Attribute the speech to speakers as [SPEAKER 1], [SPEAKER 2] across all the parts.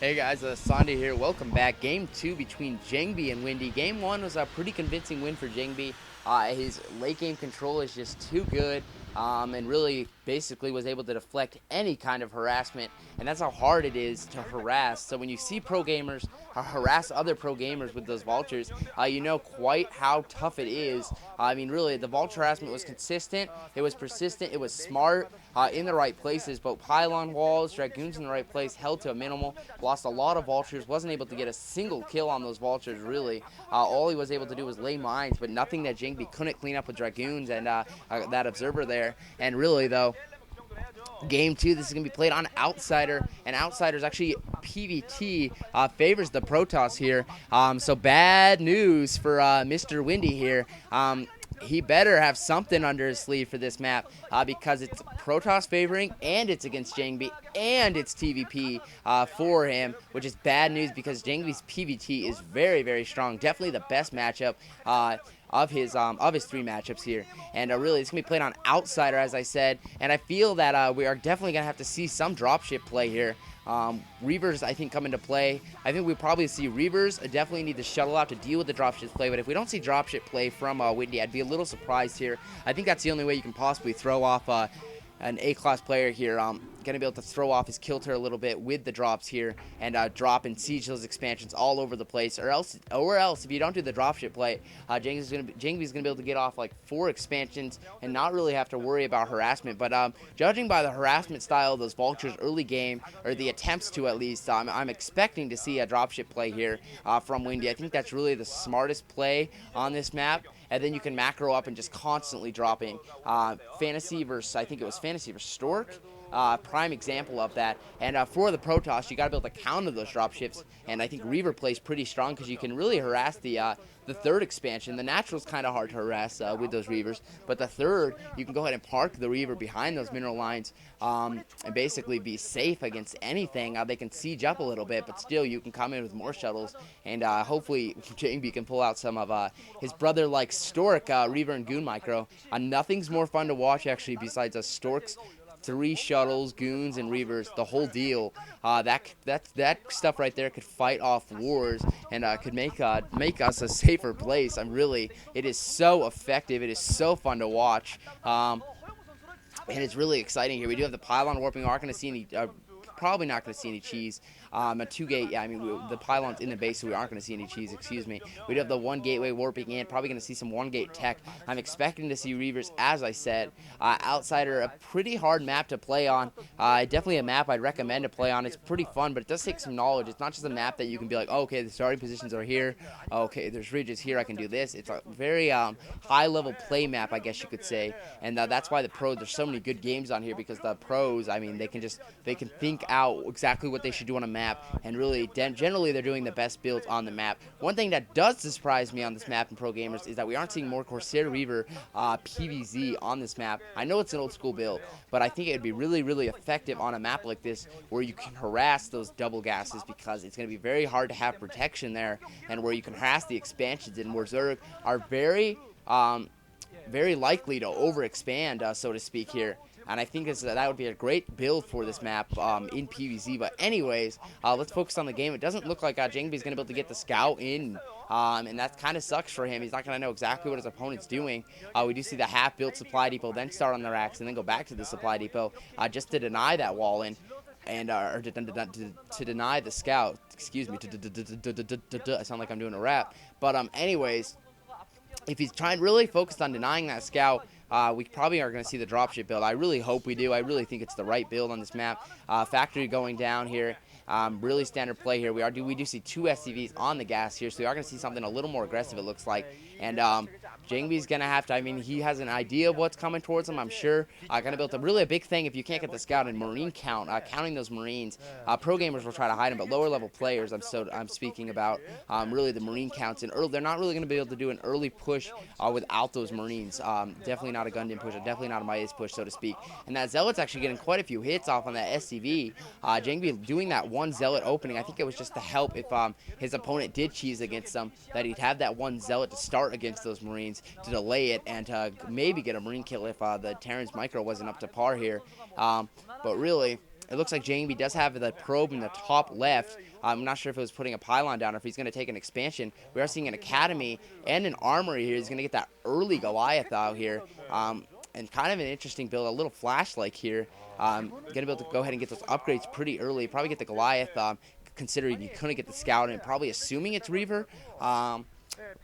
[SPEAKER 1] Hey guys, Sandy here. Welcome back. Game 2 between Jangbi and WinDy. Game 1 was a pretty convincing win for Jangbi. His late game control is just too good, and really basically was able to deflect any kind of harassment. And that's how hard it is to harass. So when you see pro gamers harass other pro gamers with those vultures, you know quite how tough it is. I mean, really, the vulture harassment was consistent, it was persistent, it was smart, in the right places. But pylon walls, dragoons in the right place, held to a minimal. Lost a lot of vultures, wasn't able to get a single kill on those vultures, really. All he was able to do was lay mines, but nothing that Jangbi couldn't clean up with dragoons and that observer there. And really, though, Game 2, this is going to be played on Outsider, and Outsider's actually PVT favors the Protoss here. So bad news for Mr. WinDy here. He better have something under his sleeve for this map because it's Protoss favoring, and it's against Jangbi, and it's TVP for him, which is bad news because Jangbi's PVT is very, very strong. Definitely the best matchup of his three matchups here. And really, it's going to be played on Outsider, as I said, and I feel that we are definitely going to have to see some dropship play here. Reavers, I think, come into play. I think we probably see Reavers definitely need to shuttle out to deal with the dropship play, but if we don't see dropship play from WinDy, I'd be a little surprised here. I think that's the only way you can possibly throw off an A-class player here. Going to be able to throw off his kilter a little bit with the drops here and drop and siege those expansions all over the place. Or else, if you don't do the dropship play, Jangbi's going to be able to get off like 4 expansions and not really have to worry about harassment. But judging by the harassment style of those vultures early game, or the attempts to at least, I'm expecting to see a dropship play here from WinDy. I think that's really the smartest play on this map. And then you can macro up and just constantly dropping. Fantasy versus, I think it was Fantasy versus Stork. Prime example of that. And for the Protoss, you got to be able to counter those dropships. And I think Reaver plays pretty strong because you can really harass the third expansion. The natural's kind of hard to harass with those Reavers, but the third, you can go ahead and park the Reaver behind those mineral lines and basically be safe against anything. They can siege up a little bit, but still you can come in with more shuttles, and hopefully Jangbi can pull out some of his brother-like Stork Reaver and Goon micro. Nothing's more fun to watch actually besides Stork's 3 shuttles, goons, and reavers, the whole deal. That stuff right there could fight off wars and could make us a safer place. It is so effective. It is so fun to watch, and it's really exciting here. We do have the pylon warping. We aren't going to see any. Probably not going to see any cheese. A 2-gate, yeah, I mean, the pylon's in the base, so we aren't going to see any cheese, excuse me. We do have the 1 gateway warping in, probably going to see some 1-gate tech. I'm expecting to see Reavers, as I said. Outsider, a pretty hard map to play on. Definitely a map I'd recommend to play on. It's pretty fun, but it does take some knowledge. It's not just a map that you can be like, oh, okay, the starting positions are here. Okay, there's ridges here, I can do this. It's a very high-level play map, I guess you could say. And that's why the pros, there's so many good games on here, because the pros, I mean, they can think out exactly what they should do on a map, and really generally they're doing the best builds on the map. One thing that does surprise me on this map in pro gamers is that we aren't seeing more Corsair Reaver PVZ on this map. I know it's an old school build, but I think it would be really, really effective on a map like this where you can harass those double gases, because it's going to be very hard to have protection there, and where you can harass the expansions, and where Zerg are very likely to overexpand, so to speak here. And I think that would be a great build for this map in PvZ. But anyways, let's focus on the game. It doesn't look like Jangbi is going to be able to get the scout in, and that kind of sucks for him. He's not going to know exactly what his opponent's doing. We do see the half-built supply depot, then start on the racks, and then go back to the supply depot just to deny that wall in. And or to deny the scout. Excuse me. I sound like I'm doing a rap. But anyways, if he's really focused on denying that scout, we probably are going to see the dropship build. I really hope we do. I really think it's the right build on this map. Factory going down here. Really standard play here. We do see 2 SCVs on the gas here, so we are going to see something a little more aggressive, it looks like. And Jangbi's going to have to, I mean, he has an idea of what's coming towards him, I'm sure. Going to build really a big thing if you can't get the scout and marine count, counting those marines. Pro gamers will try to hide them, but lower level players, I'm speaking about really the marine counts. And they're not really going to be able to do an early push without those marines. Definitely not a Gundam push, definitely not a Midas push, so to speak. And that Zealot's actually getting quite a few hits off on that SCV. Jangbi doing that 1 Zealot opening, I think it was just to help if his opponent did cheese against them, that he'd have that 1 Zealot to start against those marines to delay it and maybe get a marine kill if the Terran's micro wasn't up to par here. But really, it looks like Jangbi does have the probe in the top left. I'm not sure if it was putting a pylon down or if he's going to take an expansion. We are seeing an academy and an armory here. He's going to get that early Goliath out here. And kind of an interesting build, a little flash-like here. Going to be able to go ahead and get those upgrades pretty early. Probably get the Goliath, considering you couldn't get the Scout, and probably assuming it's Reaver,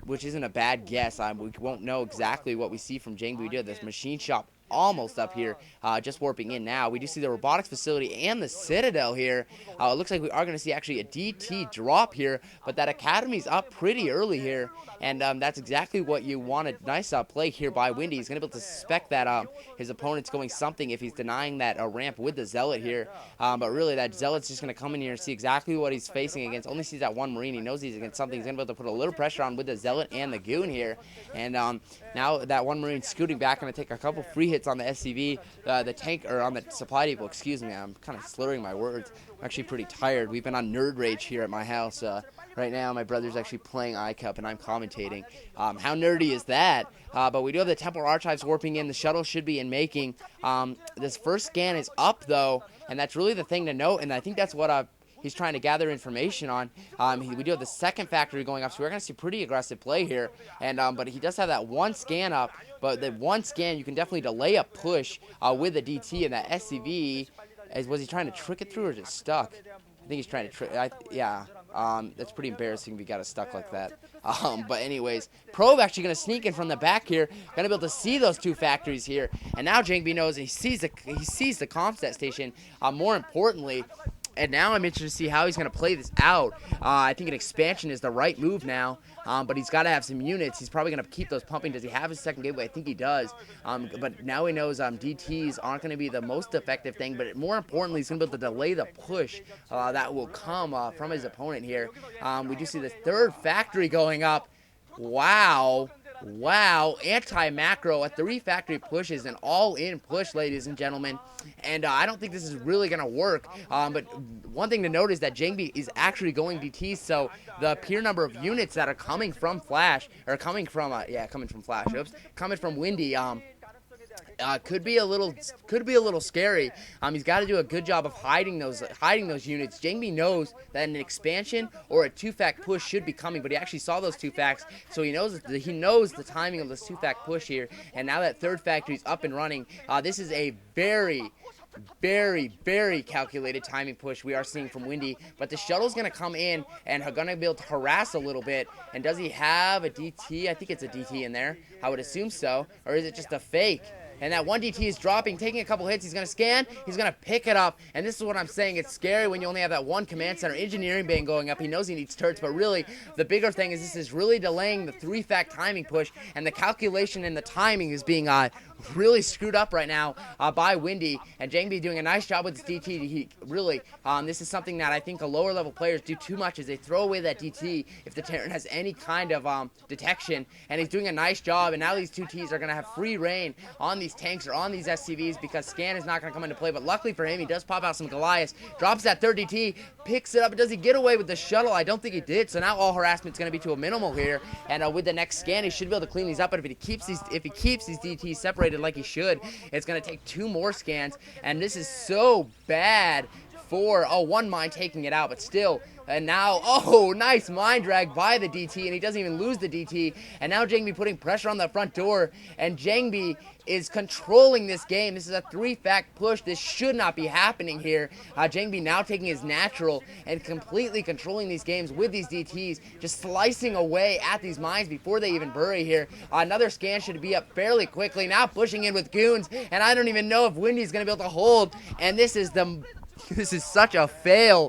[SPEAKER 1] which isn't a bad guess. We won't know exactly what we see from Jangbi. We do have this machine shop almost up here, just warping in now. We do see the robotics facility and the Citadel here. It looks like we are going to see actually a DT drop here, but that Academy's up pretty early here, and that's exactly what you want. A nice play here by WinDy. He's going to be able to suspect that his opponent's going something if he's denying that ramp with the Zealot here, but really that Zealot's just going to come in here and see exactly what he's facing against. Only sees that one Marine. He knows he's against something. He's going to be able to put a little pressure on with the Zealot and the Goon here, and now that one Marine scooting back, going to take a couple free hits on the SCV, the tank, or on the supply depot, excuse me. I'm kind of slurring my words. I'm actually pretty tired. We've been on Nerd Rage here at my house. Right now, my brother's actually playing iCup, and I'm commentating. How nerdy is that? But we do have the Temporal Archives warping in. The shuttle should be in making. This first scan is up, though, and that's really the thing to note, and I think that's what he's trying to gather information on. We do have the second factory going up, so we're going to see pretty aggressive play here. And but he does have that one scan up, but the one scan, you can definitely delay a push with the DT, and that SCV, was he trying to trick it through or just stuck? I think he's trying to trick. Yeah, that's pretty embarrassing if he got it stuck like that. But anyways, Probe actually going to sneak in from the back here. Going to be able to see those two factories here. And now Jangbi knows, and he sees the Comstat station. More importantly, and now I'm interested to see how he's going to play this out. I think an expansion is the right move now, but he's got to have some units. He's probably going to keep those pumping. Does he have his second gateway? I think he does. But now he knows DTs aren't going to be the most effective thing, but more importantly, he's going to be able to delay the push that will come from his opponent here. We do see the third factory going up. Wow. Wow, anti-macro, a 3-factory push is an all-in push, ladies and gentlemen, and I don't think this is really going to work, but one thing to note is that Jangbi is actually going DTs, so the pure number of units that are coming from Flash, or coming from WinDy, could be a little scary. He's got to do a good job of hiding those units. Jangbi knows that an expansion or a 2-fact push should be coming, but he actually saw those 2 facts, so he knows the timing of this 2-fact push here. And now that third factory is up and running, this is a very, very calculated timing push we are seeing from WinDy, but the shuttle's going to come in and are going to be able to harass a little bit. And does he have a DT? I think it's a DT in there. I would assume so. Or is it just a fake? And that one DT is dropping, taking a couple hits. He's going to scan. He's going to pick it up. And this is what I'm saying. It's scary when you only have that one command center engineering band going up. He knows he needs turrets, but really, the bigger thing is this is really delaying the 3-fact timing push. And the calculation and the timing is being really screwed up right now by WinDy. And Jangbi doing a nice job with his DT. This is something that I think lower level players do too much, is they throw away that DT if the Terran has any kind of detection. And he's doing a nice job. And now these 2 Ts are going to have free reign on these tanks or on these SCVs because scan is not going to come into play. But luckily for him, he does pop out some Goliaths, drops that third DT, picks it up. Does he get away with the shuttle? I don't think he did. So now all harassment is going to be to a minimal here. And with the next scan, he should be able to clean these up. But if he keeps these DTs separated like he should, it's going to take 2 more scans. And this is so bad for one mine taking it out, but still. And now, nice mind drag by the DT, and he doesn't even lose the DT. And now Jangbi putting pressure on the front door, and Jangbi is controlling this game. This is a 3-fact push. This should not be happening here. Jangbi now taking his natural and completely controlling these games with these DTs, just slicing away at these mines before they even bury here. Another scan should be up fairly quickly. Now pushing in with goons, and I don't even know if WinDy's going to be able to hold. And this is such a fail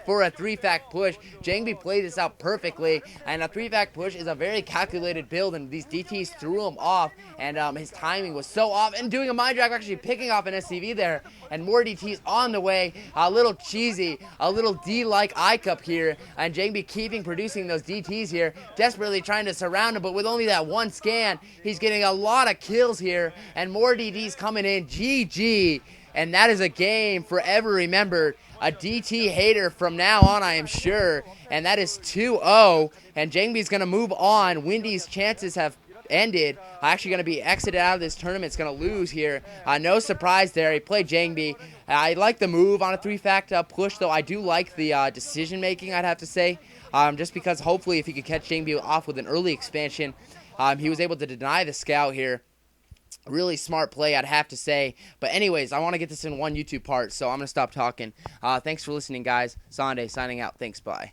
[SPEAKER 1] for a 3-fact push. Jangbi played this out perfectly, and a 3-fact push is a very calculated build, and these DTs threw him off, and his timing was so off, and doing a mind drag, actually picking off an SCV there, and more DTs on the way. A little cheesy, a little D-like iCup here, and Jangbi producing those DTs here, desperately trying to surround him, but with only that one scan, he's getting a lot of kills here, and more DTs coming in. GG. And that is a game forever remembered. A DT hater from now on, I am sure. And that is 2-0. And Jangbi's going to move on. WinDy's chances have ended. Actually going to be exited out of this tournament. It's going to lose here. No surprise there. He played Jangbi. I like the move on a 3-fact push, though I do like the decision making, I'd have to say. Just because hopefully if he could catch Jangbi off with an early expansion, he was able to deny the scout here. Really smart play, I'd have to say. But anyways, I want to get this in one YouTube part, so I'm going to stop talking. Thanks for listening, guys. Sunday signing out. Thanks, bye.